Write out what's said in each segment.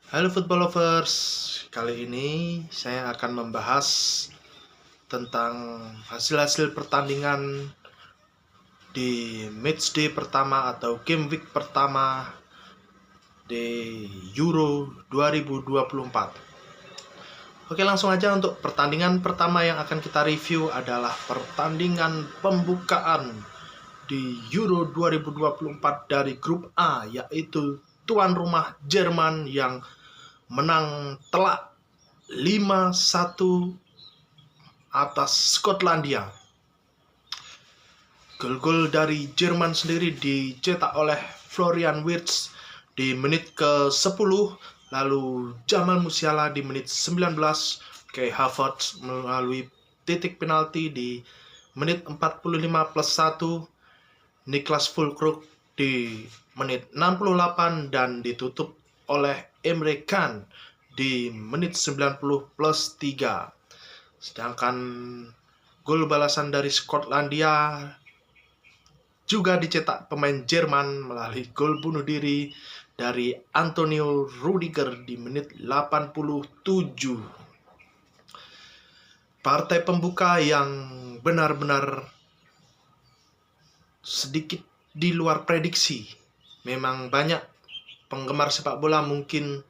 Halo football lovers, kali ini saya akan membahas tentang hasil-hasil pertandingan di matchday pertama atau game week pertama di Euro 2024. Oke, langsung aja untuk pertandingan pertama yang akan kita review adalah pertandingan pembukaan di Euro 2024 dari grup A, yaitu tuan rumah Jerman yang menang telak 5-1 atas Skotlandia. Gol-gol dari Jerman sendiri dicetak oleh Florian Wirtz di menit ke-10, lalu Jamal Musiala di menit 19, Kai Havertz melalui titik penalti di menit 45+1, Niklas Füllkrug di menit 68 dan ditutup oleh Emre Can di menit 90+3. Sedangkan gol balasan dari Skotlandia juga dicetak pemain Jerman melalui gol bunuh diri dari Antonio Rudiger di menit 87. Partai pembuka yang benar-benar sedikit di luar prediksi. Memang banyak penggemar sepak bola mungkin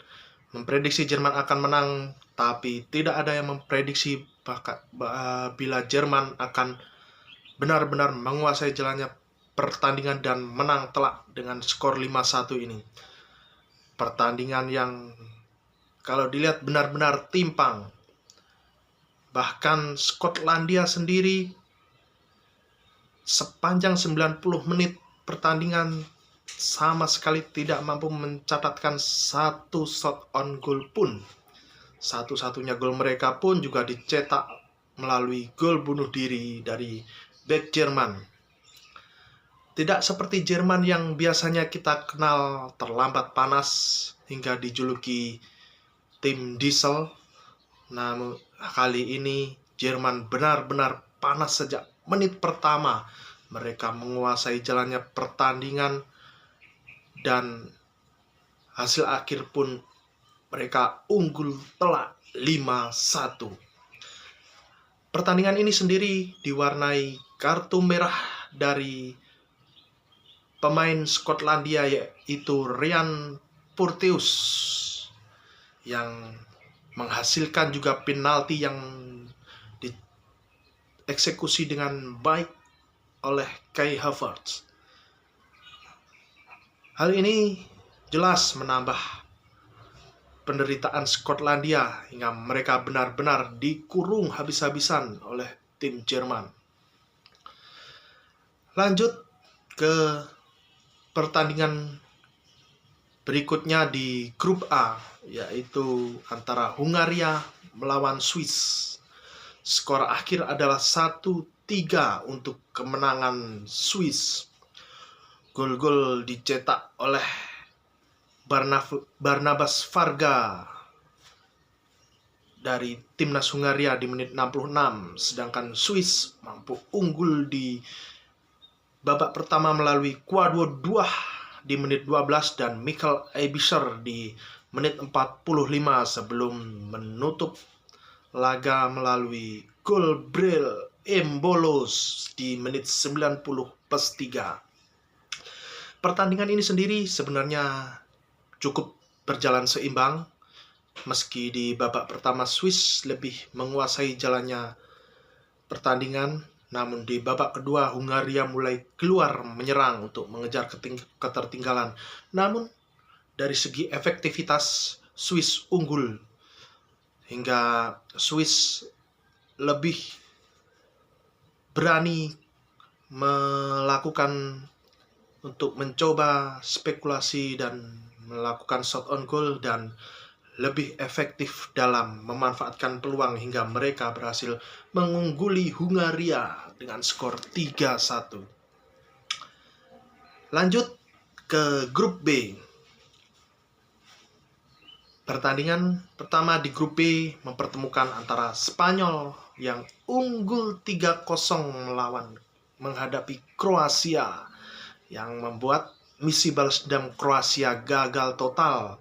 memprediksi Jerman akan menang, tapi tidak ada yang memprediksi bila Jerman akan benar-benar menguasai jalannya pertandingan dan menang telak dengan skor 5-1 ini. Pertandingan yang kalau dilihat benar-benar timpang. Bahkan Skotlandia sendiri sepanjang 90 menit pertandingan sama sekali tidak mampu mencatatkan satu shot on goal pun. Satu-satunya gol mereka pun juga dicetak melalui gol bunuh diri dari bek Jerman. Tidak seperti Jerman yang biasanya kita kenal terlambat panas hingga dijuluki tim diesel. Namun kali ini Jerman benar-benar panas sejak menit pertama. Mereka menguasai jalannya pertandingan dan hasil akhir pun mereka unggul telak 5-1. Pertandingan ini sendiri diwarnai kartu merah dari pemain Skotlandia, yaitu Ryan Porteous, yang menghasilkan juga penalti yang dieksekusi dengan baik oleh Kai Havertz. Hal ini jelas menambah penderitaan Skotlandia hingga mereka benar-benar dikurung habis-habisan oleh tim Jerman. Lanjut ke pertandingan berikutnya di grup A, yaitu antara Hungaria melawan Swiss. Skor akhir adalah 1-3 untuk kemenangan Swiss. Gol-gol dicetak oleh Barnabas Varga dari timnas Hungaria di menit 66, sedangkan Swiss mampu unggul di babak pertama melalui Kwadwo Duah di menit 12 dan Michael Aebischer di menit 45 sebelum menutup laga melalui gol Bril Embolos di menit 90+3. Pertandingan ini sendiri sebenarnya cukup berjalan seimbang, meski di babak pertama Swiss lebih menguasai jalannya pertandingan, namun di babak kedua Hungaria mulai keluar menyerang untuk mengejar ketertinggalan. Namun dari segi efektivitas Swiss unggul, hingga Swiss lebih berani melakukan untuk mencoba spekulasi dan melakukan shot on goal dan lebih efektif dalam memanfaatkan peluang hingga mereka berhasil mengungguli Hungaria dengan skor 3-1. Lanjut ke grup B. Pertandingan pertama di grup B mempertemukan antara Spanyol yang unggul 3-0 menghadapi Kroasia, yang membuat misi balas dendam Kroasia gagal total.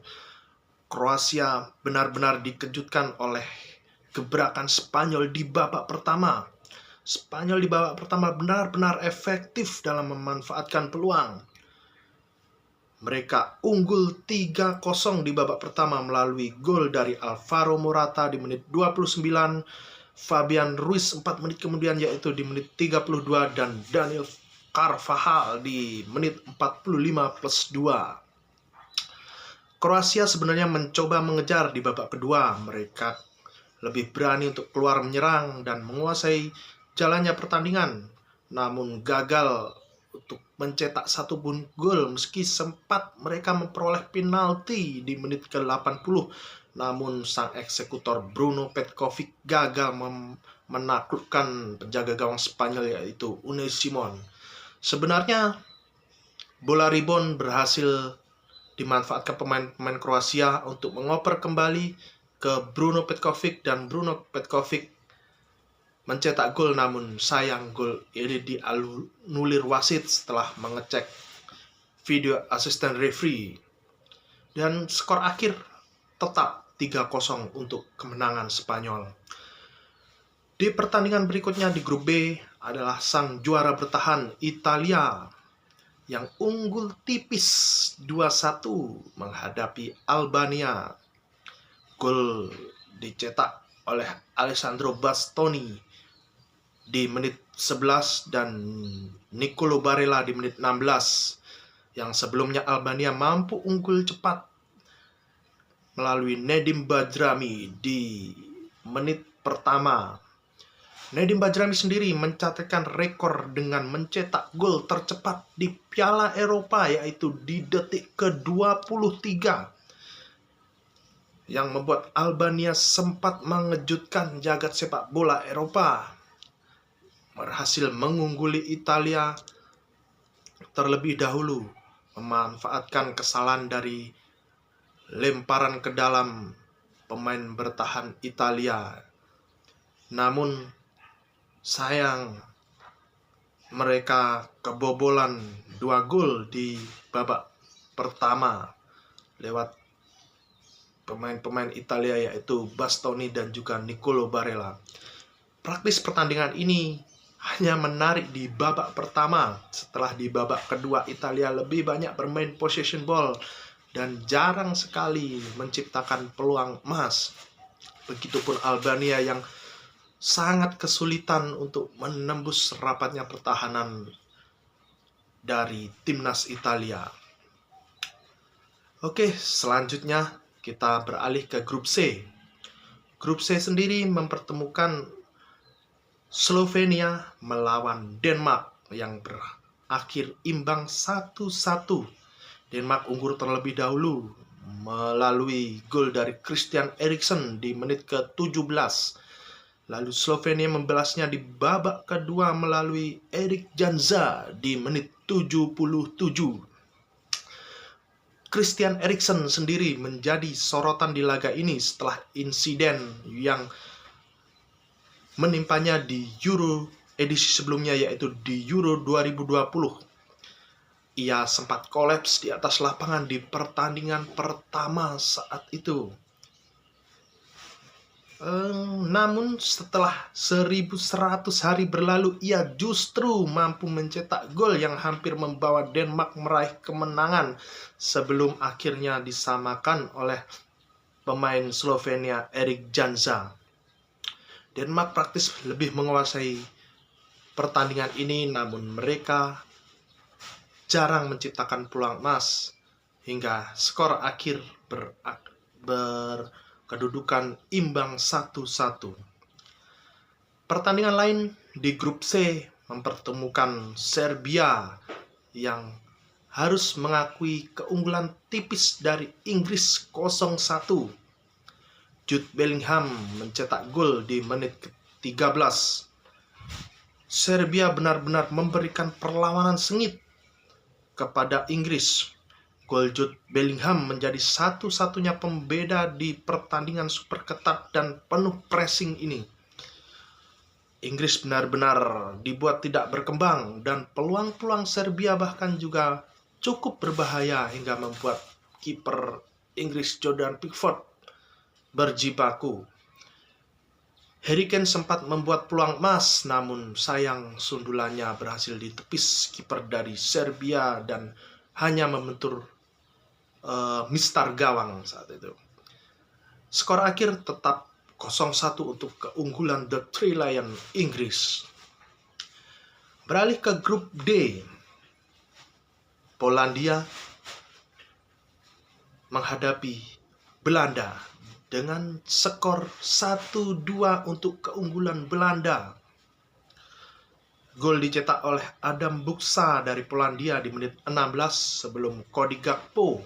Kroasia benar-benar dikejutkan oleh gebrakan Spanyol di babak pertama. Spanyol di babak pertama benar-benar efektif dalam memanfaatkan peluang. Mereka unggul 3-0 di babak pertama melalui gol dari Alvaro Morata di menit 29, Fabian Ruiz 4 menit kemudian yaitu di menit 32, dan Daniel Carvajal di menit 45+2. Kroasia sebenarnya mencoba mengejar di babak kedua. Mereka lebih berani untuk keluar menyerang dan menguasai jalannya pertandingan, namun gagal untuk mencetak satu pun gol meski sempat mereka memperoleh penalti di menit ke-80, namun sang eksekutor Bruno Petkovic gagal menaklukkan penjaga gawang Spanyol yaitu Unai Simon. Sebenarnya bola rebound berhasil dimanfaatkan pemain-pemain Kroasia untuk mengoper kembali ke Bruno Petkovic, dan Bruno Petkovic mencetak gol, namun sayang gol ini dianulir wasit setelah mengecek video asisten referee. Dan skor akhir tetap 3-0 untuk kemenangan Spanyol. Di pertandingan berikutnya di grup B adalah sang juara bertahan Italia yang unggul tipis 2-1 menghadapi Albania. Gol dicetak oleh Alessandro Bastoni di menit 11 dan Nicolo Barella di menit 16. Yang sebelumnya Albania mampu unggul cepat melalui Nedim Bajrami di menit pertama. Nedim Bajrami sendiri mencatatkan rekor dengan mencetak gol tercepat di Piala Eropa, yaitu di detik ke-23, yang membuat Albania sempat mengejutkan jagat sepak bola Eropa. Berhasil mengungguli Italia terlebih dahulu, memanfaatkan kesalahan dari lemparan ke dalam pemain bertahan Italia. Namun sayang mereka kebobolan 2 gol di babak pertama lewat pemain-pemain Italia yaitu Bastoni dan juga Nicolo Barella. Praktis pertandingan ini hanya menarik di babak pertama. Setelah di babak kedua Italia lebih banyak bermain possession ball dan jarang sekali menciptakan peluang emas. Begitupun Albania yang sangat kesulitan untuk menembus rapatnya pertahanan dari timnas Italia. Oke, selanjutnya kita beralih ke grup C. Grup C sendiri mempertemukan Slovenia melawan Denmark yang berakhir imbang 1-1. Denmark unggul terlebih dahulu melalui gol dari Christian Eriksen di menit ke-17. Lalu Slovenia membalasnya di babak kedua melalui Erik Janza di menit 77. Christian Eriksen sendiri menjadi sorotan di laga ini setelah insiden yang menimpanya di Euro edisi sebelumnya, yaitu di Euro 2020. Ia sempat kolaps di atas lapangan di pertandingan pertama saat itu. Namun setelah 1100 hari berlalu, ia justru mampu mencetak gol yang hampir membawa Denmark meraih kemenangan sebelum akhirnya disamakan oleh pemain Slovenia Erik Janza. Denmark praktis lebih menguasai pertandingan ini, namun mereka jarang menciptakan peluang emas hingga skor akhir berkedudukan imbang 1-1. Pertandingan lain di grup C mempertemukan Serbia yang harus mengakui keunggulan tipis dari Inggris 0-1. Jude Bellingham mencetak gol di menit ke-13. Serbia benar-benar memberikan perlawanan sengit kepada Inggris. Gol Jude Bellingham menjadi satu-satunya pembeda di pertandingan super ketat dan penuh pressing ini. Inggris benar-benar dibuat tidak berkembang dan peluang-peluang Serbia bahkan juga cukup berbahaya hingga membuat kiper Inggris Jordan Pickford berjibaku. Harry Kane sempat membuat peluang emas, namun sayang sundulannya berhasil ditepis kiper dari Serbia dan hanya membentur mistar gawang saat itu. Skor akhir tetap 0-1 untuk keunggulan The Three Lion Inggris. Beralih ke grup D, Polandia menghadapi Belanda dengan skor 1-2 untuk keunggulan Belanda. Gol dicetak oleh Adam Buksa dari Polandia di menit 16 sebelum Cody Gakpo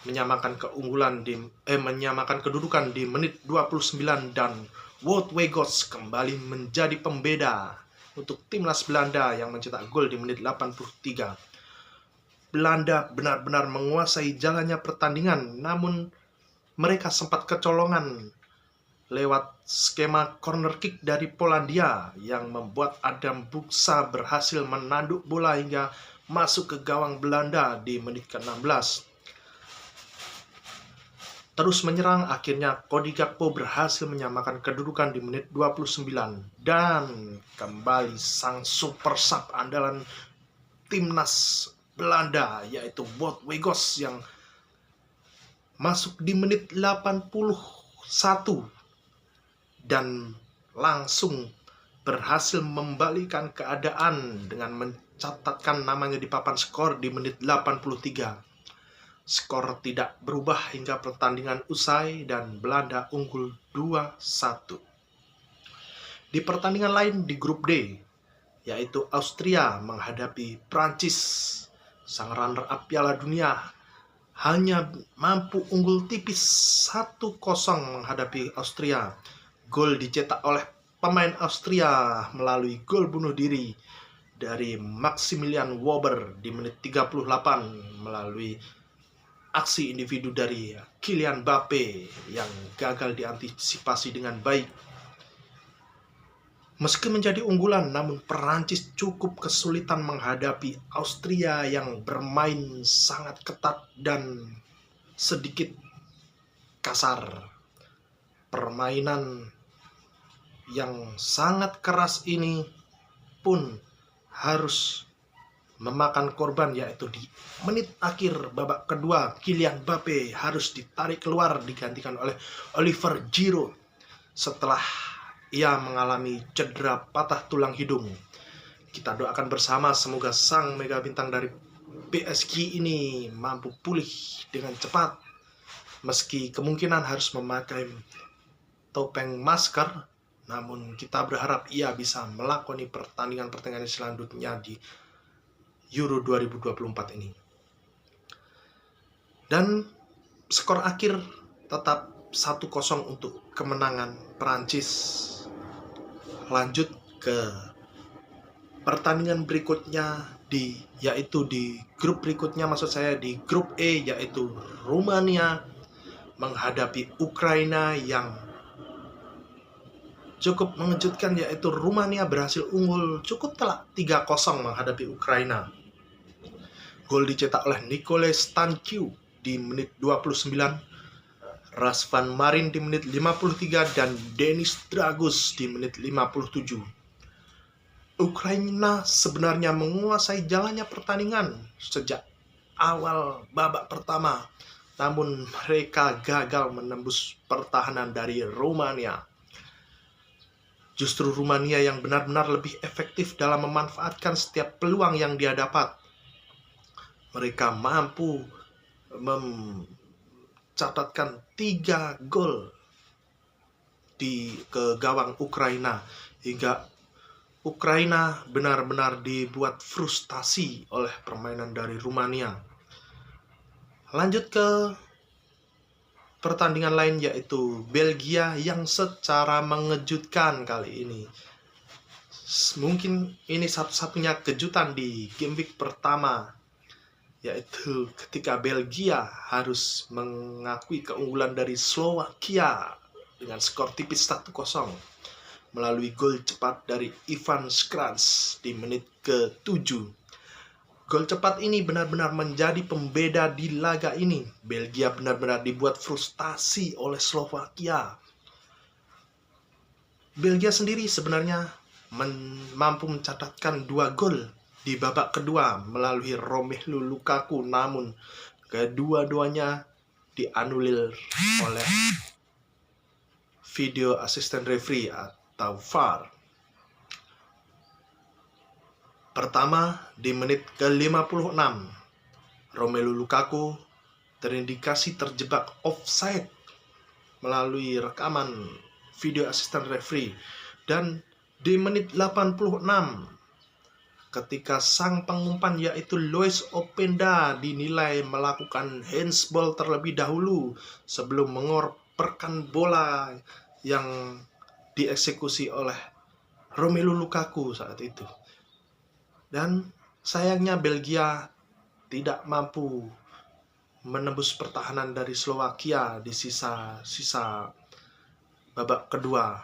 menyamakan kedudukan di menit 29 dan Wout Weghorst kembali menjadi pembeda untuk timnas Belanda yang mencetak gol di menit 83. Belanda benar-benar menguasai jalannya pertandingan, namun mereka sempat kecolongan lewat skema corner kick dari Polandia yang membuat Adam Buksa berhasil menanduk bola hingga masuk ke gawang Belanda di menit ke-16. Terus menyerang, akhirnya Cody Gakpo berhasil menyamakan kedudukan di menit 29 dan kembali sang super sub andalan timnas Belanda yaitu Wout Weghorst yang masuk di menit 81 dan langsung berhasil membalikan keadaan dengan mencatatkan namanya di papan skor di menit 83. Skor tidak berubah hingga pertandingan usai dan Belanda unggul 2-1. Di pertandingan lain di grup D, yaitu Austria menghadapi Prancis, sang runner-up Piala Dunia, hanya mampu unggul tipis 1-0 menghadapi Austria. Gol dicetak oleh pemain Austria melalui gol bunuh diri dari Maximilian Wöber di menit 38 melalui aksi individu dari Kylian Mbappe yang gagal diantisipasi dengan baik. Meski menjadi unggulan, namun Perancis cukup kesulitan menghadapi Austria yang bermain sangat ketat dan sedikit kasar. Permainan yang sangat keras ini pun harus memakan korban, yaitu di menit akhir babak kedua Kylian Mbappe harus ditarik keluar digantikan oleh Oliver Giroud setelah ia mengalami cedera patah tulang hidung. Kita doakan bersama semoga sang mega bintang dari PSG ini mampu pulih dengan cepat, meski kemungkinan harus memakai topeng masker, namun kita berharap ia bisa melakoni pertandingan-pertandingan selanjutnya di Euro 2024 ini. Dan skor akhir tetap 1-0 untuk kemenangan Perancis. Lanjut ke pertandingan berikutnya yaitu di grup berikutnya, maksud saya di grup E, yaitu Rumania menghadapi Ukraina yang cukup mengejutkan, yaitu Rumania berhasil unggul cukup telak 3-0 menghadapi Ukraina. Gol dicetak oleh Nicolae Stanciu di menit 29, Razvan Marin di menit 53, dan Denis Dragus di menit 57. Ukraina sebenarnya menguasai jalannya pertandingan sejak awal babak pertama, namun mereka gagal menembus pertahanan dari Rumania. Justru Rumania yang benar-benar lebih efektif dalam memanfaatkan setiap peluang yang dia dapat. Mereka mampu mencatatkan 3 gol ke gawang Ukraina, hingga Ukraina benar-benar dibuat frustasi oleh permainan dari Rumania. Lanjut ke pertandingan lain, yaitu Belgia yang secara mengejutkan kali ini. Mungkin ini satu-satunya kejutan di game week pertama, yaitu ketika Belgia harus mengakui keunggulan dari Slovakia dengan skor tipis 1-0 melalui gol cepat dari Ivan Škrans di menit ke-7. Gol cepat ini benar-benar menjadi pembeda di laga ini. Belgia benar-benar dibuat frustasi oleh Slovakia. Belgia sendiri sebenarnya mampu mencatatkan 2 gol di babak kedua melalui Romelu Lukaku, namun kedua-duanya dianulir oleh video assistant referee atau VAR. Pertama, di menit ke-56, Romelu Lukaku terindikasi terjebak offside melalui rekaman video assistant referee. Dan di menit 86, ketika sang pengumpan yaitu Lois Openda dinilai melakukan handsball terlebih dahulu sebelum mengoperkan bola yang dieksekusi oleh Romelu Lukaku saat itu. Dan sayangnya Belgia tidak mampu menembus pertahanan dari Slovakia di sisa babak kedua.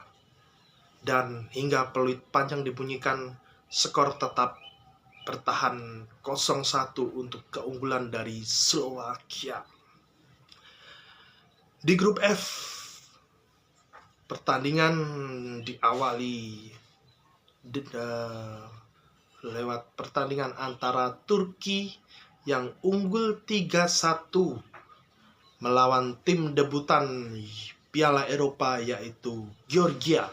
Dan hingga peluit panjang dibunyikan, skor tetap bertahan 0-1 untuk keunggulan dari Slovakia. Di grup F, pertandingan diawali lewat pertandingan antara Turki yang unggul 3-1 melawan tim debutan Piala Eropa yaitu Georgia.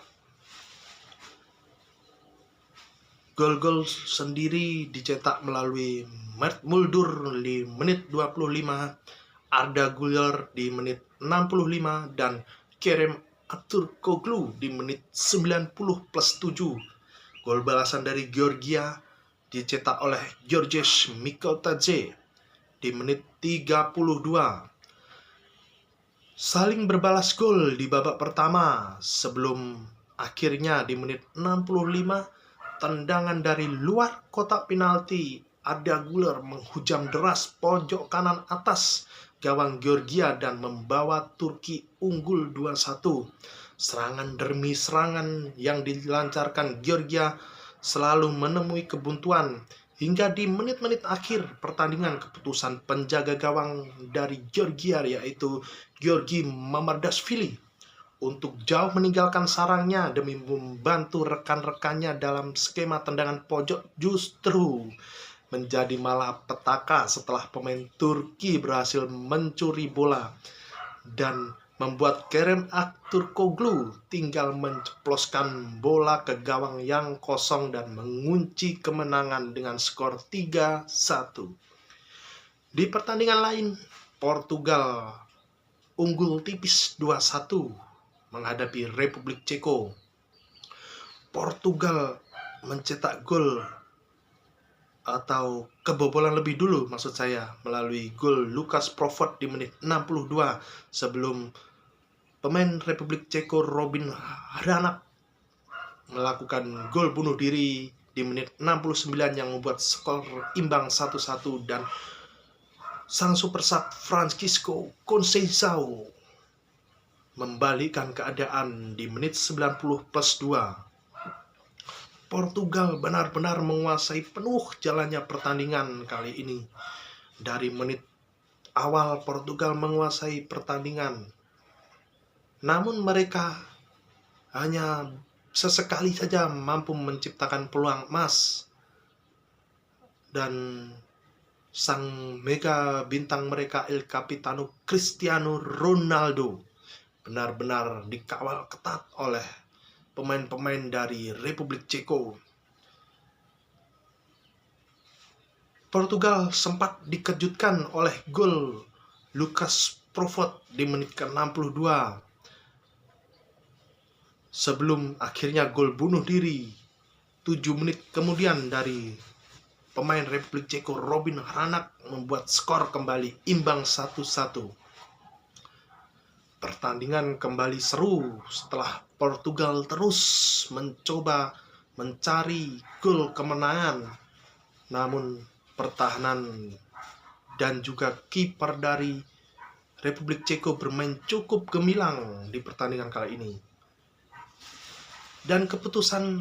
Gol-gol sendiri dicetak melalui Mert Muldur di menit 25, Arda Güler di menit 65, dan Kerem Aktürkoğlu di menit 90+7. Gol balasan dari Georgia dicetak oleh Georges Mikotadze di menit 32. Saling berbalas gol di babak pertama sebelum akhirnya di menit 65 tendangan dari luar kotak penalti Arda Güler menghujam deras pojok kanan atas gawang Georgia dan membawa Turki unggul 2-1. Serangan demi serangan yang dilancarkan Georgia selalu menemui kebuntuan hingga di menit-menit akhir pertandingan keputusan penjaga gawang dari Georgia yaitu Georgi Mamardashvili untuk jauh meninggalkan sarangnya demi membantu rekan-rekannya dalam skema tendangan pojok justru menjadi malapetaka setelah pemain Turki berhasil mencuri bola dan membuat Kerem Aktürkoğlu tinggal menceploskan bola ke gawang yang kosong dan mengunci kemenangan dengan skor 3-1. Di pertandingan lain, Portugal unggul tipis 2-1 menghadapi Republik Ceko. Portugal mencetak gol atau kebobolan lebih dulu maksud saya melalui gol Lukas Provod di menit 62 sebelum pemain Republik Ceko Robin Hranak melakukan gol bunuh diri di menit 69 yang membuat skor imbang 1-1 dan sang super sub Francisco Conceição membalikkan keadaan di menit 90+2. Portugal benar-benar menguasai penuh jalannya pertandingan kali ini. Dari menit awal Portugal menguasai pertandingan. Namun mereka hanya sesekali saja mampu menciptakan peluang emas. Dan sang mega bintang mereka El Capitano Cristiano Ronaldo benar-benar dikawal ketat oleh pemain-pemain dari Republik Ceko. Portugal sempat dikejutkan oleh gol Lukas Provod di menit ke-62 sebelum akhirnya gol bunuh diri 7 menit kemudian dari pemain Republik Ceko Robin Hranak membuat skor kembali imbang 1-1. Pertandingan kembali seru setelah Portugal terus mencoba mencari gol kemenangan. Namun pertahanan dan juga kiper dari Republik Ceko bermain cukup gemilang di pertandingan kali ini. Dan keputusan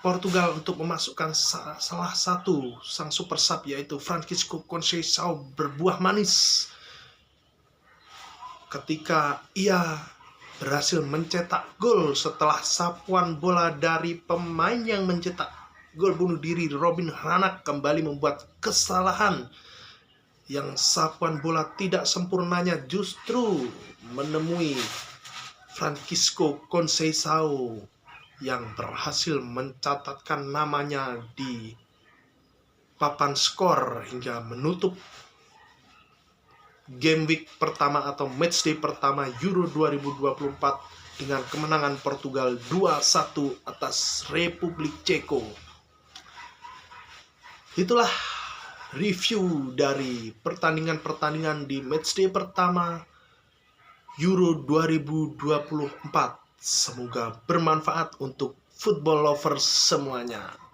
Portugal untuk memasukkan salah satu sang super sub, yaitu Francisco Conceição, berbuah manis ketika ia berhasil mencetak gol setelah sapuan bola dari pemain yang mencetak gol bunuh diri, Robin Hanak, kembali membuat kesalahan yang sapuan bola tidak sempurnanya justru menemui Francisco Conceição yang berhasil mencatatkan namanya di papan skor hingga menutup game week pertama atau matchday pertama Euro 2024 dengan kemenangan Portugal 2-1 atas Republik Ceko. Itulah review dari pertandingan-pertandingan di matchday pertama Euro 2024. Semoga bermanfaat untuk football lovers semuanya.